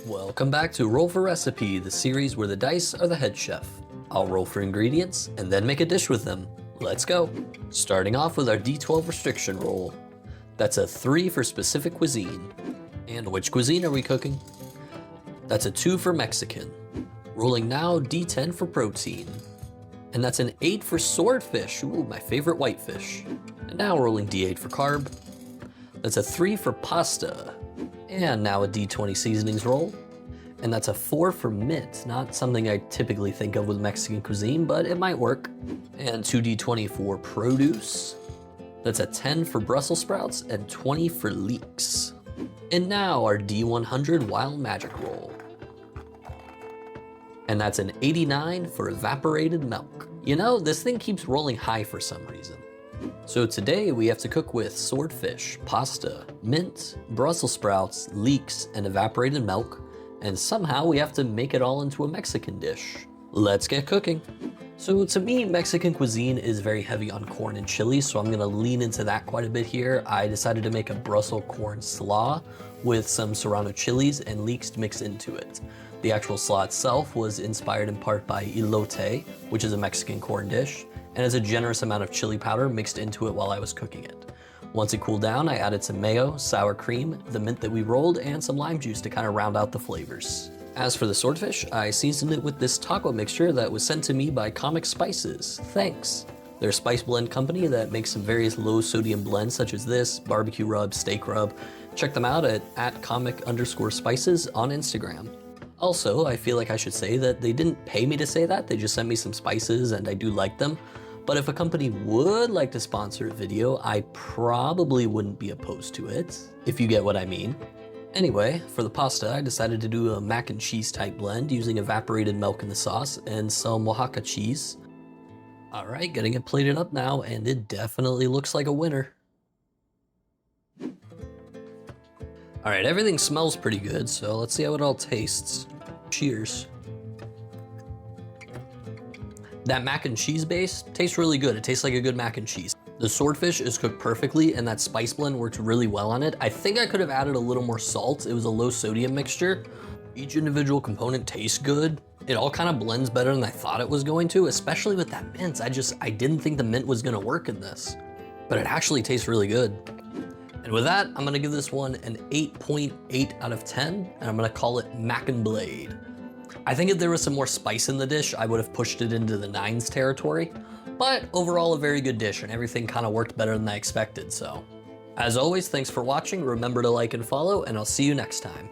Welcome back to Roll for Recipe, the series where the dice are the head chef. I'll roll for ingredients and then make a dish with them. Let's go. Starting off with our D12 restriction roll. That's a 3 for specific cuisine. And which cuisine are we cooking? That's a 2 for Mexican. Rolling now, D10 for protein. And that's an 8 for swordfish, ooh, my favorite whitefish. And now rolling D8 for carb. That's a 3 for pasta. And now a D20 seasonings roll. And that's a 4 for mint, not something I typically think of with Mexican cuisine, but it might work. And 2D20 for produce. That's a 10 for Brussels sprouts and 20 for leeks. And now our D100 wild magic roll. And that's an 89 for evaporated milk. You know, this thing keeps rolling high for some reason. So today we have to cook with swordfish, pasta, mint, Brussels sprouts, leeks, and evaporated milk, and somehow we have to make it all into a Mexican dish. Let's get cooking. So to me, Mexican cuisine is very heavy on corn and chili, so I'm gonna lean into that quite a bit here. I decided to make a Brussels corn slaw with some serrano chilies and leeks mixed into it. The actual slaw itself was inspired in part by elote, which is a Mexican corn dish, and has a generous amount of chili powder mixed into it while I was cooking it. Once it cooled down, I added some mayo, sour cream, the mint that we rolled, and some lime juice to kind of round out the flavors. As for the swordfish, I seasoned it with this taco mixture that was sent to me by Comic Spices. Thanks. They're a spice blend company that makes some various low sodium blends such as this, barbecue rub, steak rub. Check them out at comic_spices on Instagram. Also, I feel like I should say that they didn't pay me to say that, they just sent me some spices and I do like them. But if a company would like to sponsor a video, I probably wouldn't be opposed to it, if you get what I mean. Anyway, for the pasta, I decided to do a mac and cheese type blend using evaporated milk in the sauce and some Oaxaca cheese. All right, getting it plated up now, and it definitely looks like a winner. All right, everything smells pretty good, so let's see how it all tastes. Cheers. That mac and cheese base tastes really good. It tastes like a good mac and cheese. The swordfish is cooked perfectly and that spice blend worked really well on it. I think I could have added a little more salt. It was a low sodium mixture. Each individual component tastes good. It all kind of blends better than I thought it was going to, especially with that mint. I didn't think the mint was gonna work in this, but it actually tastes really good. And with that, I'm gonna give this one an 8.8 out of 10, and I'm gonna call it Mac and Blade. I think if there was some more spice in the dish, I would have pushed it into the 9s territory, but overall a very good dish and everything kind of worked better than I expected, so. As always, thanks for watching, remember to like and follow, and I'll see you next time.